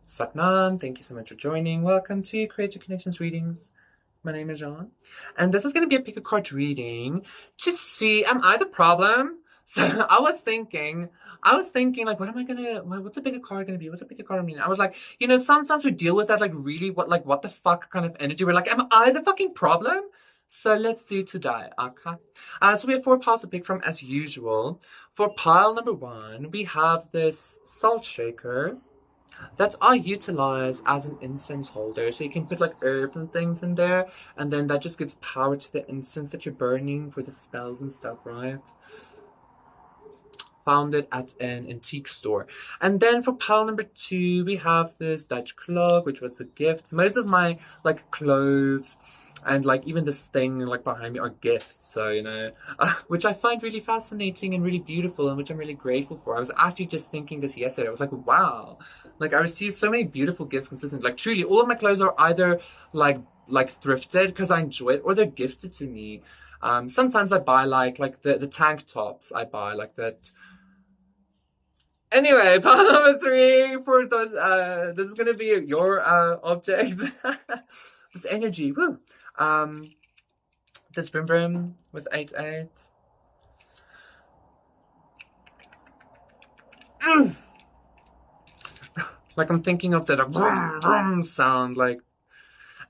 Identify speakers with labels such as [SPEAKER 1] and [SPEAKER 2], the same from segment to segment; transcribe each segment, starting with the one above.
[SPEAKER 1] Satnam, thank you so much for joining. Welcome to Create Your Connections Readings. My name is Jean, and this is going to be a pick a card reading to see, am I the problem? So I was thinking, like, what's a pick a card gonna be? What's a pick a card mean? I was like, sometimes we deal with that, like, really, what the fuck kind of energy. We're like, am I the fucking problem? So let's see today, okay? So we have four piles to pick from as usual. For pile number one, we have this salt shaker that I utilize as an incense holder. So you can put like herbs and things in there, and then that just gives power to the incense that you're burning for the spells and stuff, right? Found it at an antique store. And then for pile number two, we have this Dutch clock, which was a gift. Most of my like clothes and like even this thing like behind me are gifts. So, which I find really fascinating and really beautiful and which I'm really grateful for. I was actually just thinking this yesterday. I was like, wow, like I received so many beautiful gifts consistently. Like truly, all of my clothes are either like thrifted because I enjoy it or they're gifted to me. Sometimes I buy like the tank tops I buy like that. Anyway, pile number three for those. This is gonna be your object. This energy, woo. Um, this brim brim with 8-8. Like I'm thinking of that vroom, vroom sound, like.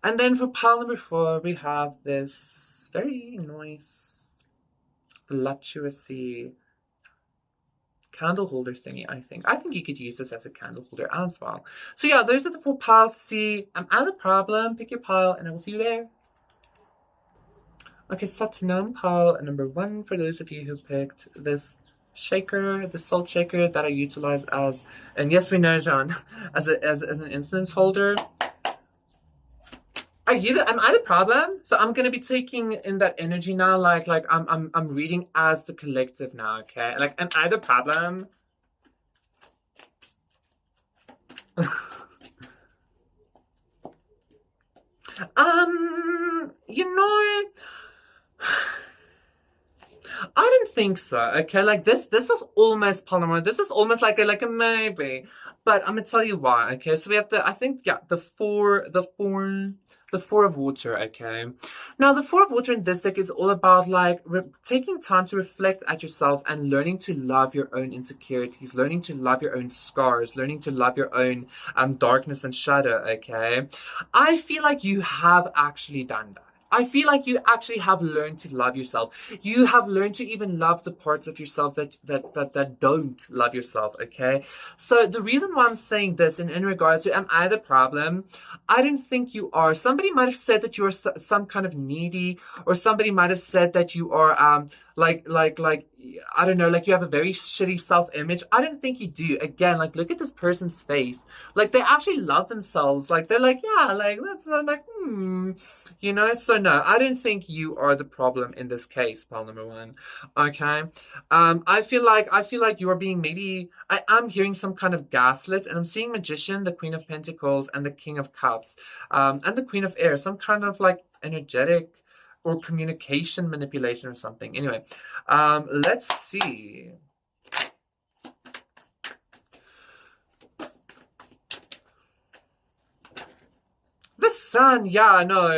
[SPEAKER 1] And then for pile number four, we have this very nice, voluptuousy candle holder thingy, I think. I think you could use this as a candle holder as well. So yeah, those are the four piles to see. Am I the problem? Pick your pile and I will see you there. Okay, Satnam pile number one for those of you who picked this shaker, the salt shaker that I utilize as, and yes, we know, Jean, as an incense holder. Am I the problem? So I'm gonna be taking in that energy now, like I'm reading as the collective now, okay? Like, am I the problem? You know, I didn't think so. Okay, like this was almost Palomar. This is almost like a maybe. But I'm gonna tell you why. Okay, so we have I think, yeah, the four of water. Okay, now the four of water in this deck is all about like taking time to reflect at yourself and learning to love your own insecurities, learning to love your own scars, learning to love your own darkness and shadow. Okay, I feel like you have actually done that. I feel like you actually have learned to love yourself. You have learned to even love the parts of yourself that don't love yourself, okay? So the reason why I'm saying this in regards to am I the problem? I don't think you are. Somebody might have said that you are some kind of needy, or somebody might have said that you are like I don't know, like you have a very shitty self-image. I don't think you do. Again, like look at this person's face. Like they actually love themselves. Like they're like, yeah, like that's like So no, I don't think you are the problem in this case, pal number one. Okay. I feel like you are being, maybe I am hearing some kind of gaslit, and I'm seeing Magician, the Queen of Pentacles, and the King of Cups, and the Queen of Air, some kind of like energetic or communication manipulation or something. Anyway, let's see. The sun, yeah, no,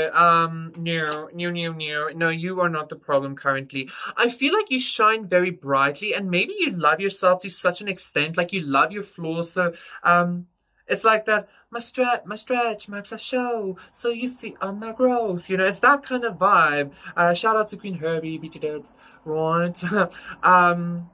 [SPEAKER 1] you are not the problem currently. I feel like you shine very brightly, and maybe you love yourself to such an extent, like you love your flaws. So, it's like that. My stretch marks a show, so you see on my growth. It's that kind of vibe. Shout out to Queen Herbie, BT Dubs, right? um.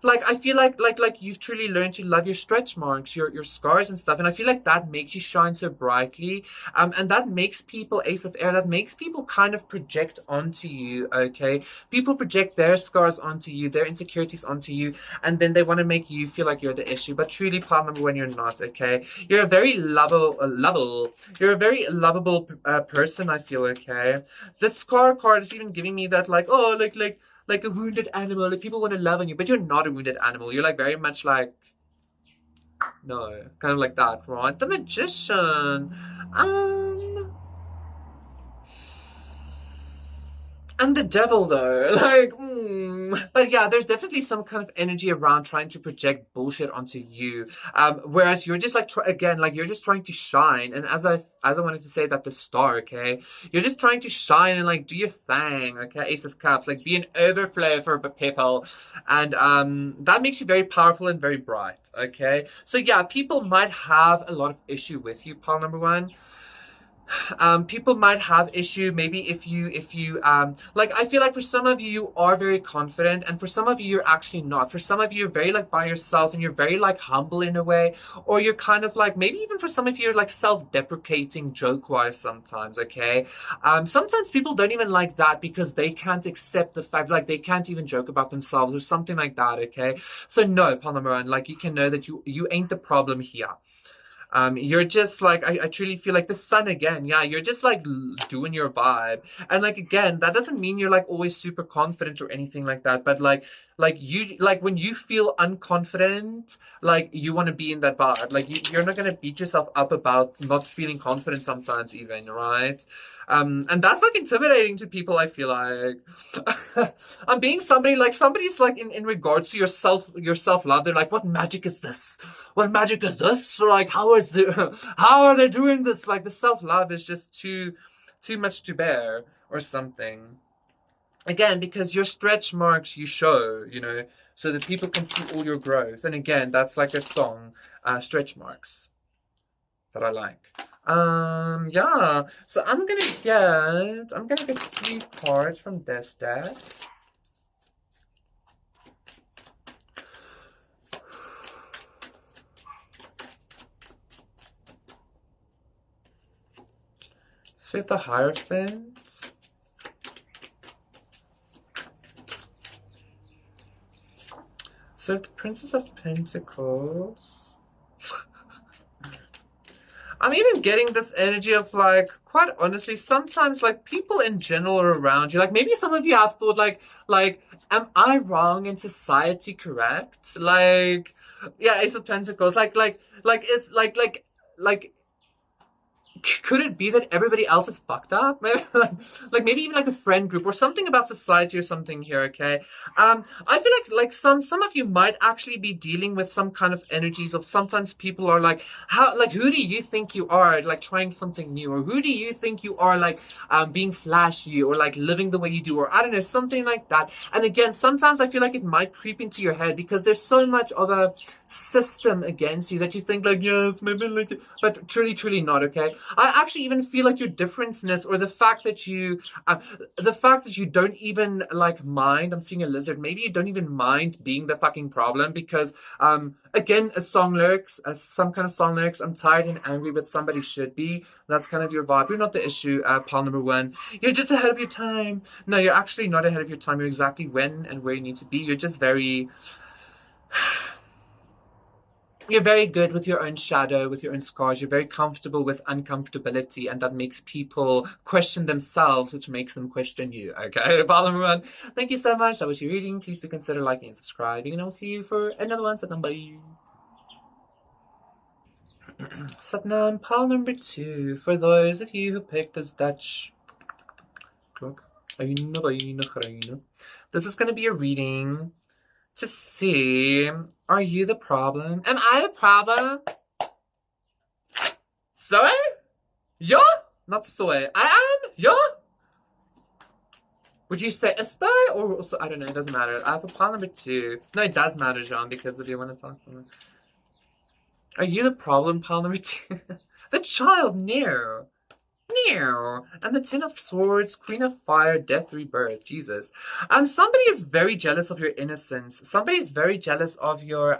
[SPEAKER 1] Like I feel like you've truly learned to love your stretch marks, your scars and stuff, and I feel like that makes you shine so brightly, and that makes people, Ace of Air, that makes people kind of project onto you. Okay, people project their scars onto you, their insecurities onto you, and then they want to make you feel like you're the issue, but truly, part number one, you're not. Okay, you're a very you're a very lovable person, I feel. Okay, the scar card is even giving me that, like, oh, like a wounded animal. Like people want to love on you, but you're not a wounded animal. You're like very much like, no, kind of like that, right? The Magician. And the devil, though, like, but yeah, there's definitely some kind of energy around trying to project bullshit onto you. Whereas you're just like, again, like you're just trying to shine. And as I wanted to say that the star, okay, you're just trying to shine and like do your thing, okay. Ace of Cups, like be an overflow for people, and that makes you very powerful and very bright, okay. So yeah, people might have a lot of issue with you, pile number one. People might have issue maybe if you like, I feel like for some of you you are very confident, and for some of you you're actually not. For some of you you're very like by yourself, and you're very like humble in a way, or you're kind of like, maybe even for some of you you're like self-deprecating joke wise sometimes, okay. Sometimes people don't even like that because they can't accept the fact, like they can't even joke about themselves or something like that, okay. So no, Panamaran, like you can know that you ain't the problem here. You're just like, I truly feel like the sun again. Yeah, you're just like doing your vibe. And like, again, that doesn't mean you're like always super confident or anything like that. But like you, like when you feel unconfident, like you want to be in that vibe. Like you're not going to beat yourself up about not feeling confident sometimes even, right? And that's like intimidating to people, I feel like. I'm being somebody, like somebody's like in regards to your self love, they're like, what magic is this? What magic is this? Or like, how are they doing this? Like the self love is just too much to bear or something. Again, because your stretch marks you show, so that people can see all your growth. And again, that's like a song, Stretch Marks, that I like. Yeah. So I'm gonna get 3 cards from this deck. So we have the Hierophant. So the Princess of Pentacles. I'm even getting this energy of like, quite honestly, sometimes like people in general are around you. Like maybe some of you have thought like, am I wrong in society correct? Like, yeah, Ace of Pentacles. Like it's like could it be that everybody else is fucked up? Maybe, like maybe even like a friend group or something about society or something here, okay? I feel like some of you might actually be dealing with some kind of energies of, sometimes people are like, who do you think you are, like trying something new, or who do you think you are, like being flashy, or like living the way you do, or I don't know, something like that. And again, sometimes I feel like it might creep into your head because there's so much of a system against you that you think like, yes, maybe like, but truly not, okay? I actually even feel like your differenceness, or the fact that you don't even like mind, I'm seeing a lizard, maybe you don't even mind being the fucking problem, because again, some kind of song lyrics, I'm tired and angry but somebody should be, that's kind of your vibe. You're not the issue, pile number one. You're just ahead of your time. No, you're actually not ahead of your time. You're exactly when and where you need to be. You're just very you're very good with your own shadow, with your own scars. You're very comfortable with uncomfortability, and that makes people question themselves, which makes them question you. Okay, Balamuran, thank you so much. That was your reading. Please do consider liking and subscribing, and I'll see you for another one. Satnam, bye. Satnam, pile number 2. For those of you who picked this Dutch, this is going to be a reading to see, are you the problem? Am I the problem? Soy? Yeah? Not soy. I am? Yeah? Would you say estoy or also, I don't know, it doesn't matter. I have a pile number 2. No, it does matter, Jean, because if you want to talk to me. Are you the problem, pile number 2? The child, no. No. And the 10 of Swords, Queen of Fire, Death, Rebirth. Jesus. Somebody is very jealous of your innocence. Somebody is very jealous of your,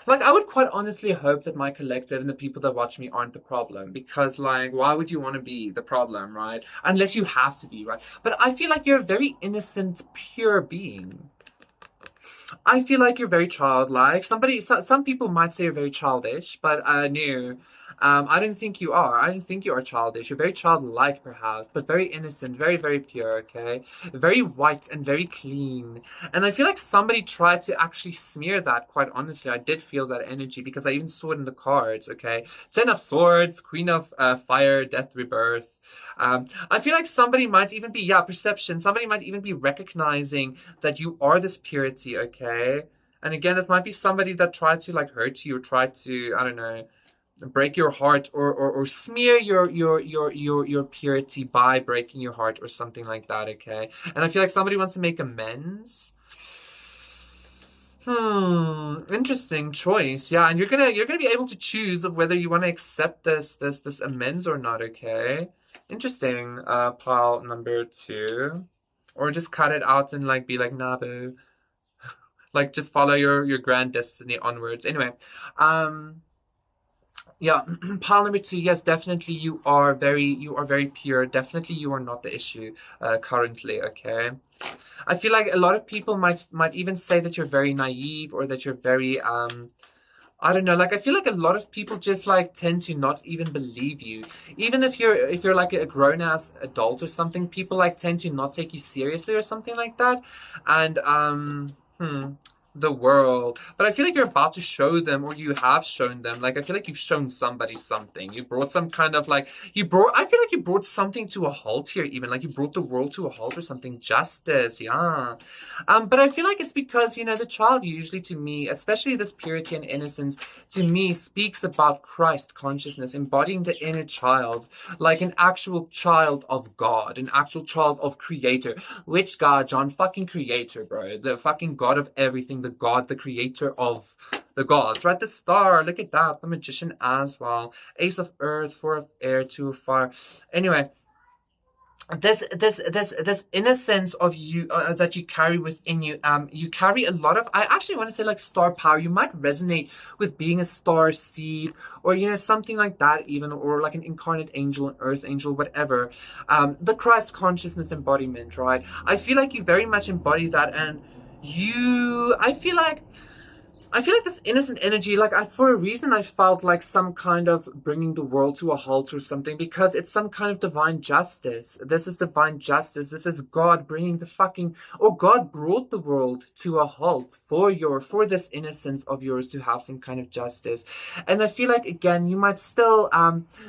[SPEAKER 1] like, I would quite honestly hope that my collective and the people that watch me aren't the problem. Because, like, why would you want to be the problem, right? Unless you have to be, right? But I feel like you're a very innocent, pure being. I feel like you're very childlike. Some people might say you're very childish, but no. I don't think you are. I don't think you are childish. You're very childlike, perhaps, but very innocent, very, very pure, okay? Very white and very clean. And I feel like somebody tried to actually smear that, quite honestly. I did feel that energy because I even saw it in the cards, okay? Ten of Swords, Queen of Fire, Death, Rebirth. I feel like somebody might even be, yeah, perception. Somebody might even be recognizing that you are this purity, okay? And again, this might be somebody that tried to like hurt you or tried to, I don't know, break your heart or smear your purity by breaking your heart or something like that, okay? And I feel like somebody wants to make amends. Interesting choice. Yeah, and you're gonna be able to choose of whether you want to accept this amends or not, okay? Interesting, pile number 2. Or just cut it out and like be like, nah, boo. Like just follow your grand destiny onwards. Anyway, yeah, pile number 2, yes, definitely you are very pure. Definitely you are not the issue currently, okay? I feel like a lot of people might even say that you're very naive or that you're very I don't know, like I feel like a lot of people just like tend to not even believe you. Even if you're like a grown ass adult or something, people like tend to not take you seriously or something like that. And the world. But I feel like you're about to show them, or you have shown them. Like I feel like you've shown somebody something. You brought some kind of like I feel like you brought something to a halt here, even like you brought the world to a halt or something. Justice, yeah. But I feel like it's because, you know, the child usually, to me, especially this purity and innocence, to me speaks about Christ consciousness, embodying the inner child, like an actual child of God, an actual child of Creator. Which God, John? Fucking Creator, bro. The fucking God of everything, the God, the creator of the gods, right? The star, look at that, the magician as well. Ace of earth, 4 of air, 2 of fire. Anyway, this innocence of you that you carry within you, you carry a lot of, I actually want to say like star power. You might resonate with being a star seed, or you know, something like that even, or like an incarnate angel, an earth angel, whatever. The Christ consciousness embodiment, right? I feel like you very much embody that. And I feel like this innocent energy, like for a reason, I felt like some kind of bringing the world to a halt or something, because it's some kind of divine justice. This is divine justice. This is God bringing God brought the world to a halt for this innocence of yours to have some kind of justice. And I feel like, again, you might still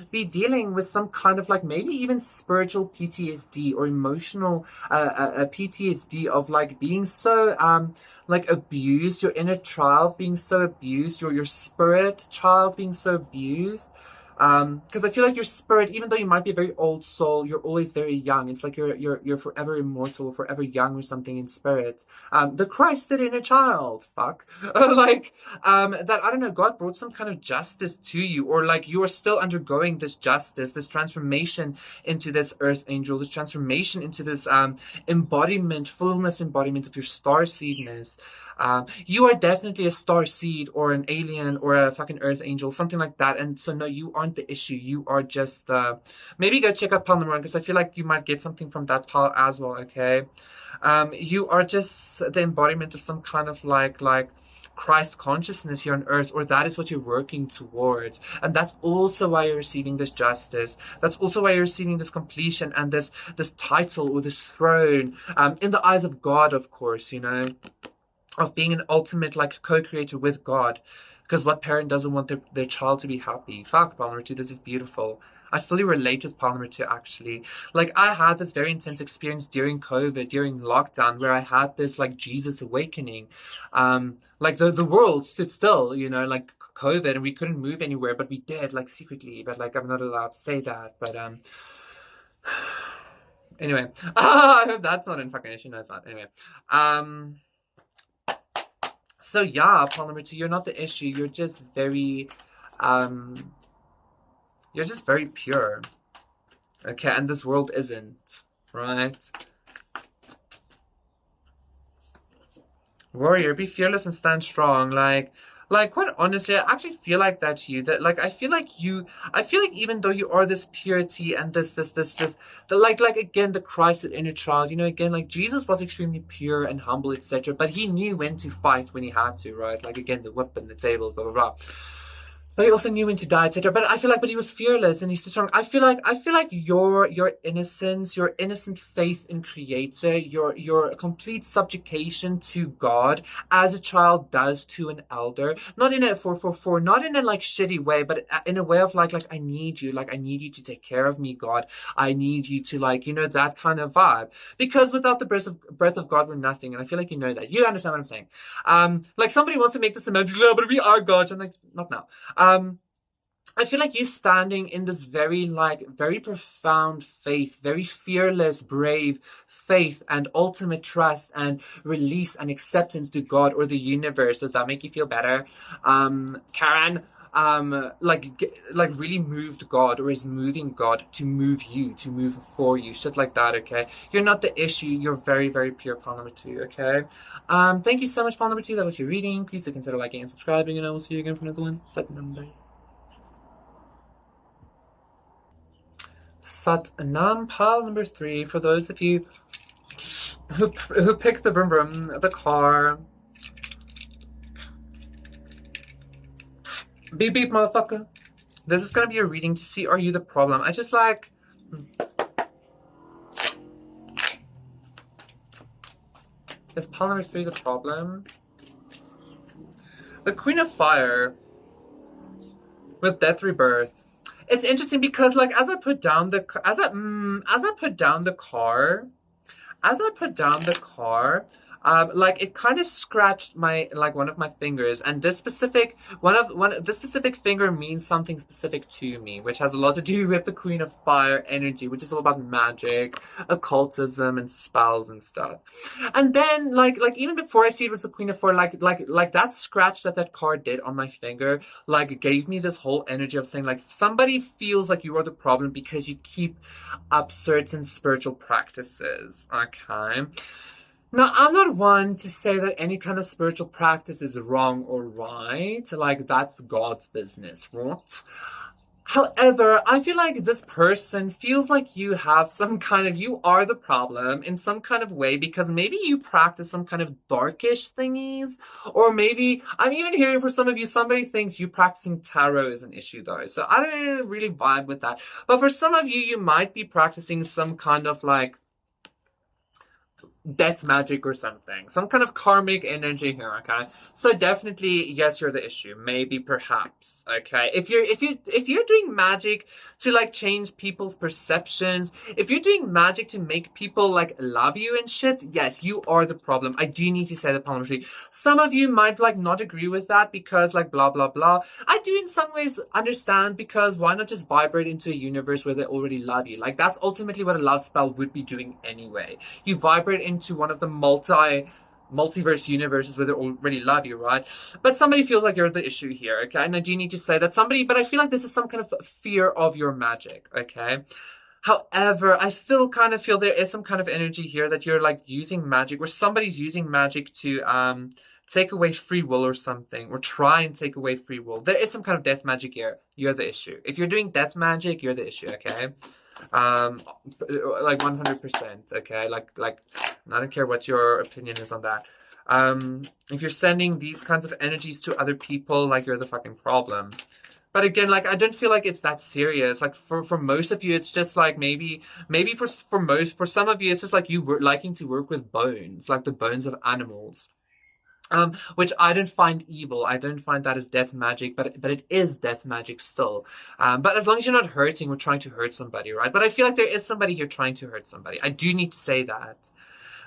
[SPEAKER 1] be dealing with some kind of like maybe even spiritual PTSD or emotional PTSD of like being so like abused, your inner child being so abused, your spirit child being so abused. Because I feel like your spirit, even though you might be a very old soul, you're always very young. It's like you're forever immortal, forever young or something in spirit. The Christed inner child, fuck. Like, that, I don't know, God brought some kind of justice to you, or like you are still undergoing this justice, this transformation into this earth angel, this transformation into this fullness embodiment of your starseedness. You are definitely a star seed or an alien or a fucking earth angel, something like that. And so no, you aren't the issue. You are just maybe go check out pile number 1, because I feel like you might get something from that pile as well, okay? You are just the embodiment of some kind of like Christ consciousness here on earth, or that is what you're working towards. And that's also why you're receiving this justice. That's also why you're receiving this completion and this title or this throne, in the eyes of God, of course, you know, of being an ultimate like co-creator with God. Because what parent doesn't want their child to be happy? Fuck, pile number 2, this is beautiful. I fully relate with pile number 2, actually. Like, I had this very intense experience during COVID, during lockdown, where I had this like Jesus awakening. Like the world stood still, you know, like COVID, and we couldn't move anywhere, but we did, like, secretly. But like, I'm not allowed to say that. But anyway, I hope that's not in fucking issue. No, it's not. Anyway, so yeah, pile number 2, you're not the issue. You're just very pure. Okay, and this world isn't, right? Warrior, be fearless and stand strong. Like quite honestly, I actually feel like that's you. That like I feel like even though you are this purity and this like again, the Christ inner child, you know, again, like Jesus was extremely pure and humble, etc. But he knew when to fight when he had to, right? Like again, the whip and the tables, blah blah blah. But he also knew when to die, etc. But I feel like, but he was fearless and he's so strong. I feel like your innocence, your innocent faith in Creator, your complete subjugation to God, as a child does to an elder, not in a not in a like shitty way, but in a way of like I need you to take care of me, God. I need you to like that kind of vibe. Because without the breath of God, we're nothing, and I feel like you know that. You understand what I'm saying? Like somebody wants to make this image, "Yeah, but we are God," and like not now. I feel like you're standing in this very profound faith, very fearless, brave faith and ultimate trust and release and acceptance to God or the universe. Does that make you feel better? Karen, like really moved God or is moving God to move you, to move for you, shit like that, okay? You're not the issue. You're very, very pure, pile number 2, okay? Thank you so much, pile number 2. That was your reading. Please do consider liking and subscribing, and I will see you again for another one. Set number. Sat Nam, pile number 3. For those of you who picked the vroom vroom, the car. Beep beep, motherfucker. This is gonna be a reading to see, are you the problem? I just like... Is pile number 3 the problem? The Queen of Fire with Death Rebirth. It's interesting because like as I put down the car, like it kind of scratched my one of my fingers, and this specific finger means something specific to me, which has a lot to do with the Queen of Fire energy, which is all about magic, occultism, and spells and stuff. And then like even before I see it was the Queen of Fire, like that scratch that card did on my finger, like gave me this whole energy of saying like somebody feels like you are the problem because you keep up certain spiritual practices. Okay. Now, I'm not one to say that any kind of spiritual practice is wrong or right. Like, that's God's business, right? However, I feel like this person feels like you have you are the problem in some kind of way, because maybe you practice some kind of darkish thingies, or maybe, I'm even hearing for some of you, somebody thinks you practicing tarot is an issue though. So I don't really vibe with that. But for some of you, you might be practicing some kind of like death magic or something, some kind of karmic energy here, okay? So definitely, yes, you're the issue, maybe, perhaps, okay? If you're doing magic to like change people's perceptions, if you're doing magic to make people like love you and shit, yes, you are the problem. I do need to say that publicly. Some of you might like not agree with that because like blah blah blah. I do in some ways understand, because why not just vibrate into a universe where they already love you? Like that's ultimately what a love spell would be doing anyway. You vibrate into one of the multiverse universes where they already love you, right? But somebody feels like you're the issue here, okay? And I do need to say that somebody, but I feel like this is some kind of fear of your magic, okay? However, I still kind of feel there is some kind of energy here that you're like using magic, where somebody's using magic to take away free will or something, or try and take away free will. There is some kind of death magic here. You're the issue. If you're doing death magic, you're the issue, okay? Like 100%, okay? Like I don't care what your opinion is on that. If you're sending these kinds of energies to other people, like you're the fucking problem. But again, like I don't feel like it's that serious. Like for most of you, it's just like maybe for some of you, it's just like you liking to work with bones, like the bones of animals. Which I don't find evil. I don't find that as death magic, but it is death magic still. But as long as you're not hurting or trying to hurt somebody, right? But I feel like there is somebody here trying to hurt somebody. I do need to say that.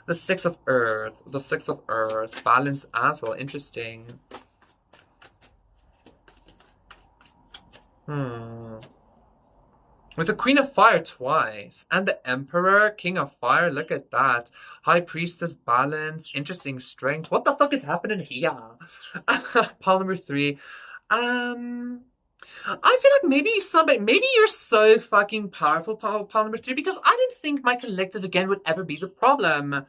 [SPEAKER 1] The Six of Earth. The Six of Earth. Balance as well. Interesting. With the Queen of Fire twice. And the Emperor, King of Fire. Look at that. High Priestess, balance. Interesting strength. What the fuck is happening here? Pile number 3. I feel like maybe you're so fucking powerful, pile number 3, because I don't think my collective again would ever be the problem.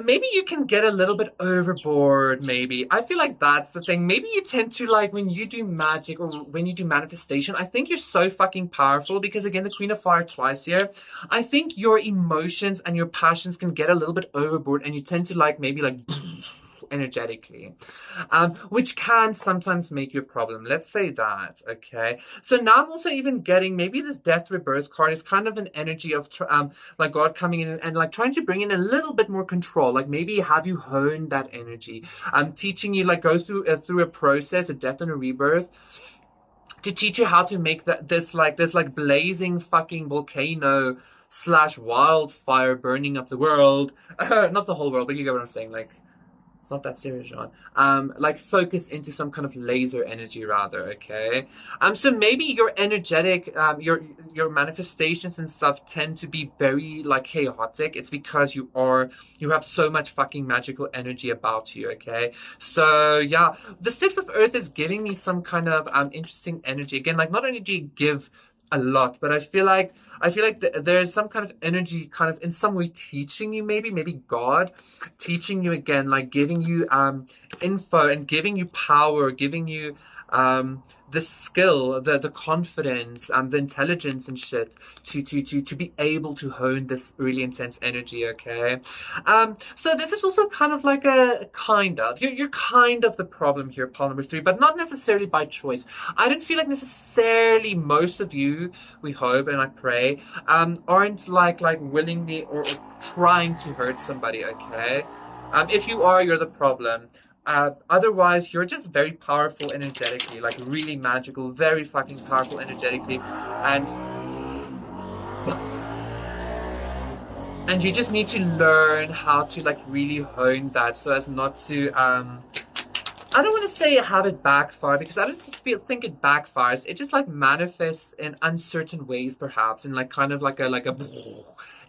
[SPEAKER 1] Maybe you can get a little bit overboard, maybe. I feel like that's the thing. Maybe you tend to, like, when you do magic or when you do manifestation, I think you're so fucking powerful because, again, the Queen of Fire twice here. I think your emotions and your passions can get a little bit overboard and you tend to, like, maybe, like, energetically, which can sometimes make you a problem. Let's say that, okay? So now I'm also even getting maybe this death rebirth card is kind of an energy of like God coming in and like trying to bring in a little bit more control. Like maybe have you honed that energy. Teaching you like go through a process, a death and a rebirth, to teach you how to make this blazing fucking volcano slash wildfire burning up the world. Not the whole world, but you get what I'm saying. Like, it's not that serious, John. Like focus into some kind of laser energy rather, okay? So maybe your energetic, your manifestations and stuff tend to be very like chaotic. It's because you have so much fucking magical energy about you, okay? So yeah, the Six of Earth is giving me some kind of interesting energy. Again, like not only do you give a lot, but I feel like there's some kind of energy kind of in some way teaching you, maybe God teaching you again, like giving you info and giving you power, giving you the skill, the confidence, the intelligence and shit to be able to hone this really intense energy, okay? So this is also kind of like a kind of you're kind of the problem here, pile number 3, but not necessarily by choice. I don't feel like necessarily most of you, we hope and I pray, aren't like willingly or trying to hurt somebody, okay? If you are, you're the problem. Otherwise, you're just very powerful energetically, like really magical, very fucking powerful energetically, and you just need to learn how to like really hone that so as not to I don't want to say have it backfire, because I don't think it backfires. It just like manifests in uncertain ways, perhaps, in like kind of like a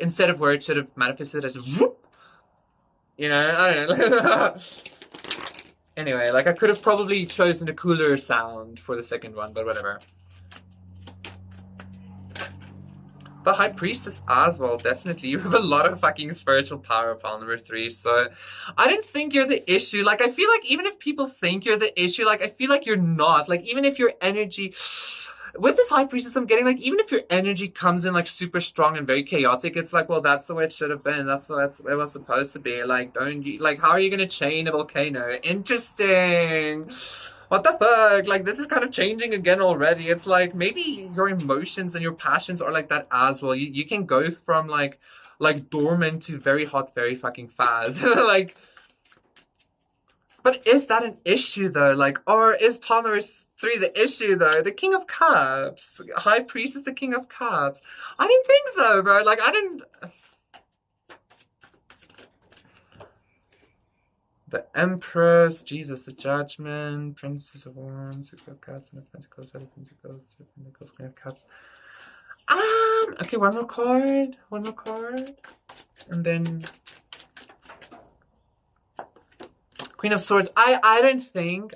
[SPEAKER 1] instead of where it should have manifested as whoop, you know, I don't know. Anyway, like I could have probably chosen a cooler sound for the second one, but whatever. The High Priestess as well, definitely. You have a lot of fucking spiritual power, pile number 3. So I don't think you're the issue. Like I feel like even if people think you're the issue, like I feel like you're not. Like even if your energy with this High Priestess, I'm getting like even if your energy comes in like super strong and very chaotic, it's like, well, that's the way it should have been. That's the way it was supposed to be. Like, don't you like how are you gonna chain a volcano? Interesting. What the fuck? Like, this is kind of changing again already. It's like maybe your emotions and your passions are like that as well. You can go from like dormant to very hot very fucking fast. Like, but is that an issue though? Like, or is pile number 3 the issue though? The King of Cups. High Priest is the King of Cups. I didn't think so, bro. Like, I didn't. The Empress, Jesus, the Judgment, Princess of Wands, Six of Cups, and of Pentacles, Seven of Pentacles, Six of Pentacles, Queen of Cups. Okay, one more card, and then Queen of Swords. I don't think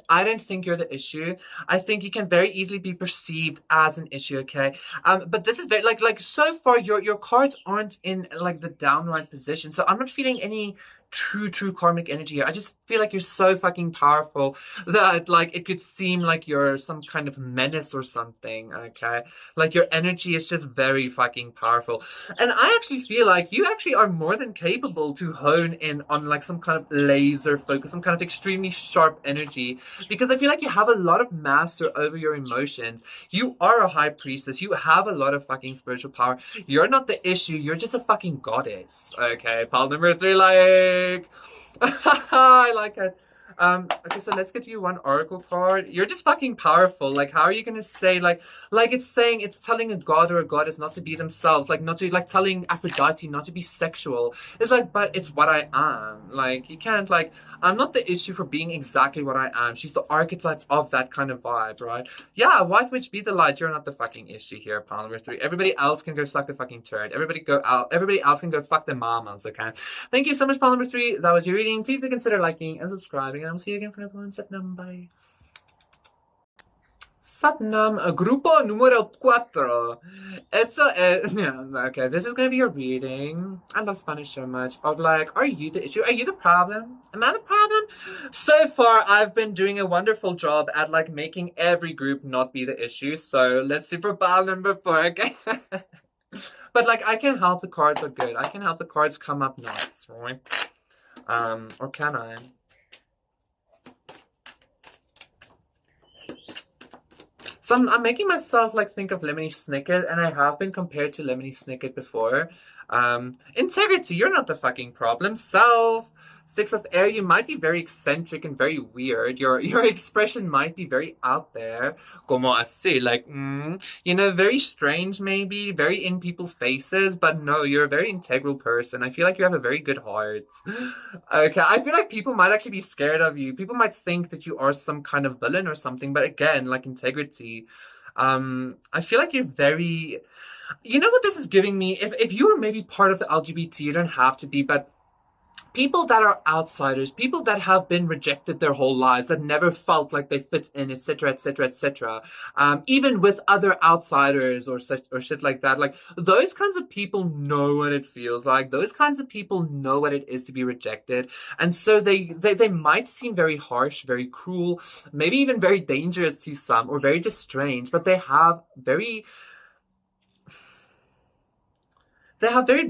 [SPEAKER 1] you're the issue. I think you can very easily be perceived as an issue, okay? But this is very like so far your cards aren't in like the downright position. So I'm not feeling any true karmic energy here. I just feel like you're so fucking powerful that like it could seem like you're some kind of menace or something, okay? Like your energy is just very fucking powerful. And I actually feel like you actually are more than capable to hone in on like some kind of laser focus, some kind of extremely sharp energy, because I feel like you have a lot of master over your emotions. You are a High Priestess. You have a lot of fucking spiritual power. You're not the issue. You're just a fucking goddess, okay? Pile number 3, like I like it. Okay, so let's get you one oracle card. You're just fucking powerful. Like, how are you gonna say like it's saying, it's telling a god or a goddess not to be themselves, like not to, like telling Aphrodite not to be sexual. It's like, but it's what I am. Like, you can't, like, I'm not the issue for being exactly what I am. She's the archetype of that kind of vibe, right? Yeah, White Witch, be the light. You're not the fucking issue here, pile number 3. Everybody else can go suck the fucking turd. Everybody else can go fuck their mamas, okay? Thank you so much, pile number 3. That was your reading. Please do consider liking and subscribing, and I'll see you again for another one. Satnam, bye. Satnam, grupo numero 4. Okay, this is gonna be your reading. I love Spanish so much. Of like, are you the issue? Are you the problem? Am I the problem? So far, I've been doing a wonderful job at like making every group not be the issue. So let's see for pile number 4, okay? But like, I can help the cards are good. I can help the cards come up next, right? Or can I? So I'm making myself like think of Lemony Snicket, and I have been compared to Lemony Snicket before. Integrity, you're not the fucking problem. Self. Six of Air, you might be very eccentric and very weird. Your expression might be very out there. Como así, like, very strange maybe, very in people's faces, but no, you're a very integral person. I feel like you have a very good heart. Okay, I feel like people might actually be scared of you. People might think that you are some kind of villain or something, but again, like integrity. I feel like you're very, you know what this is giving me? If you were maybe part of the LGBT, you don't have to be, but people that are outsiders, people that have been rejected their whole lives, that never felt like they fit in, etc., etc., etc., even with other outsiders or such or shit like that, like those kinds of people know what it feels like. Those kinds of people know what it is to be rejected, and so they might seem very harsh, very cruel, maybe even very dangerous to some, or very just strange, but they have very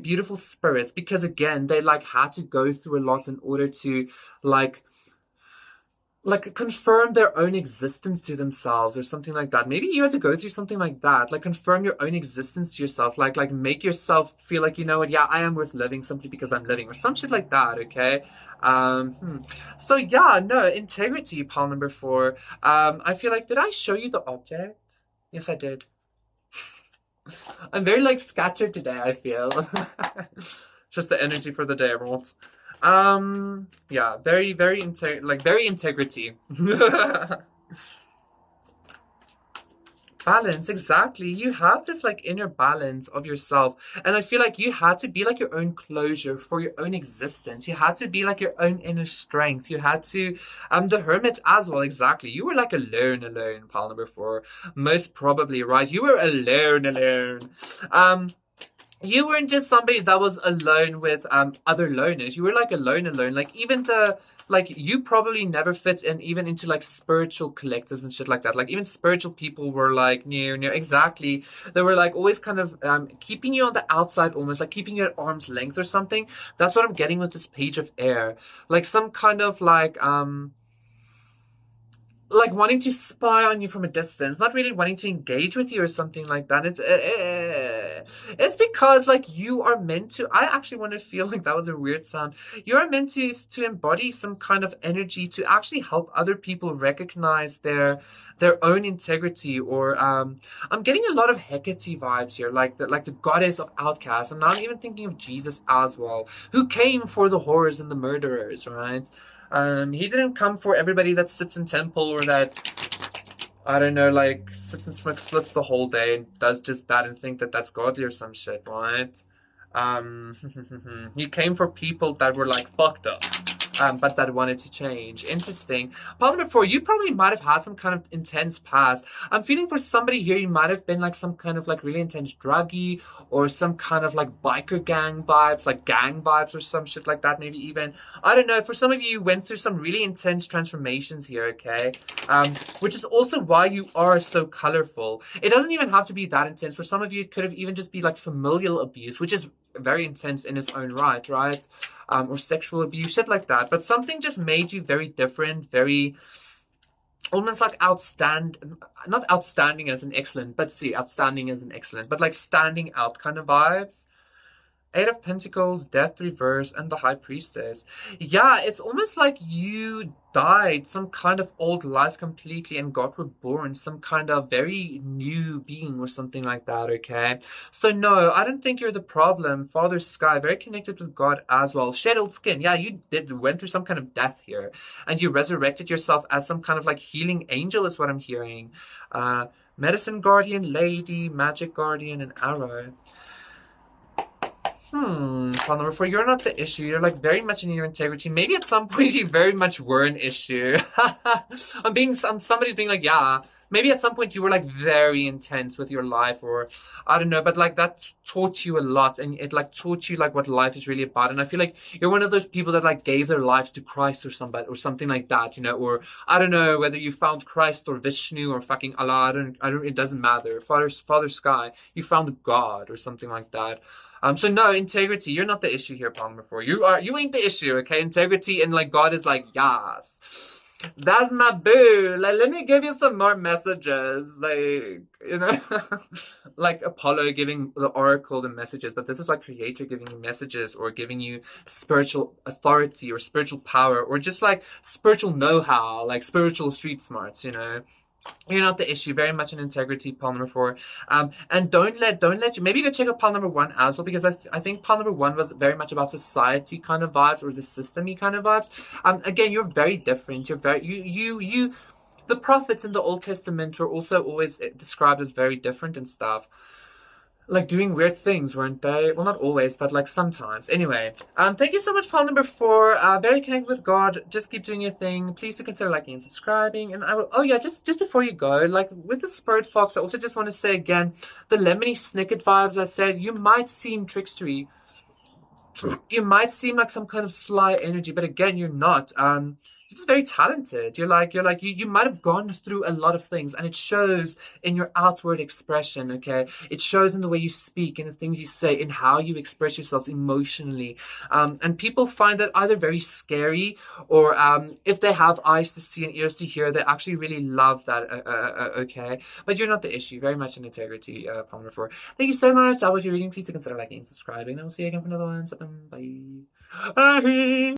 [SPEAKER 1] beautiful spirits, because again, they like had to go through a lot in order to like confirm their own existence to themselves or something like that. Maybe you had to go through something like that, like confirm your own existence to yourself, like make yourself feel like, you know what, yeah, I am worth living simply because I'm living, or some shit like that. Okay. So yeah, no, integrity, pile number 4. I feel like, did I show you the object? Yes, I did. I'm very like scattered today, I feel. Just the energy for the day, everyone. Yeah, very very integrity. Balance, exactly. You have this like inner balance of yourself, and I feel like you had to be like your own closure for your own existence. You had to be like your own inner strength. You had to the hermit as well, exactly. You were like alone, pile number 4. Most probably, right? You were alone. You weren't just somebody that was alone with other loners. You were like alone. Like even you probably never fit in even into like spiritual collectives and shit like that. Like even spiritual people were like near, exactly. They were like always kind of keeping you on the outside, almost like keeping you at arm's length or something. That's what I'm getting with this page of air. Like some kind of like wanting to spy on you from a distance, not really wanting to engage with you or something like that. It's because like you are meant to. I actually want to feel like that was a weird sound. You are meant to embody some kind of energy to actually help other people recognize their own integrity, or I'm getting a lot of Hecate vibes here, like the goddess of outcasts. And now I'm even thinking of Jesus as well, who came for the whores and the murderers, right? He didn't come for everybody that sits in temple, or that, I don't know, like sits and splits the whole day and does just that and think that that's godly or some shit, right? He came for people that were like fucked up, but that wanted to change. Interesting. Problem before, you probably might have had some kind of intense past. I'm feeling for somebody here, you might have been like some kind of like really intense druggie, or some kind of like biker gang vibes, like gang vibes or some shit like that, maybe even. I don't know. For some of you went through some really intense transformations here, okay? Which is also why you are so colorful. It doesn't even have to be that intense. For some of you, it could have even just be like familial abuse, which is very intense in its own right? Or sexual abuse, shit like that. But something just made you very different, very almost like not outstanding as an excellent, but see, outstanding as an excellent, but like standing out kind of vibes. 8 of Pentacles, Death Reverse, and the High Priestess. Yeah, it's almost like you died some kind of old life completely and got reborn, some kind of very new being or something like that, okay? So no, I don't think you're the problem. Father Sky, very connected with God as well. Shed old skin. Yeah, you went through some kind of death here, and you resurrected yourself as some kind of like healing angel is what I'm hearing. Medicine Guardian, Lady, Magic Guardian, and Arrow. File number 4, you're not the issue. You're like very much in your integrity. Maybe at some point you very much were an issue. Somebody's being like, yeah, maybe at some point you were like very intense with your life, or I don't know, but like that taught you a lot, and it like taught you like what life is really about. And I feel like you're one of those people that like gave their lives to Christ or somebody or something like that, or I don't know whether you found Christ or Vishnu or fucking Allah. I don't, it doesn't matter. Father Sky, you found God or something like that. So no, integrity, you're not the issue here, Palmer 4. You ain't the issue, okay? Integrity and like God is like, yes. That's my boo. Like, let me give you some more messages. Like, like Apollo giving the oracle the messages, but this is like Creator giving you messages or giving you spiritual authority or spiritual power or just like spiritual know-how, like spiritual street smarts. You're not the issue. Very much in integrity, pile number 4. And don't let you. Maybe you could check out pile number 1 as well, because I think pile number 1 was very much about society kind of vibes or the system-y kind of vibes. Again, you're very different. You're very you. The prophets in the Old Testament were also always described as very different and stuff, like doing weird things, weren't they? Well, not always, but like sometimes. Anyway, thank you so much, Paul number 4. Very connected with God. Just keep doing your thing. Please do consider liking and subscribing. And I will. Oh yeah, just before you go, like with the Spirit Fox, I also just want to say again, the Lemony Snicket vibes. I said you might seem trickstery. You might seem like some kind of sly energy, but again, you're not. You're just very talented. You might have gone through a lot of things, and it shows in your outward expression, okay? It shows in the way you speak, in the things you say, in how you express yourselves emotionally. And people find that either very scary, or if they have eyes to see and ears to hear, they actually really love that, okay? But you're not the issue. Very much in integrity, Palmer 4. Thank you so much. That was your reading. Please consider liking and subscribing. And I'll see you again for another one. So, bye.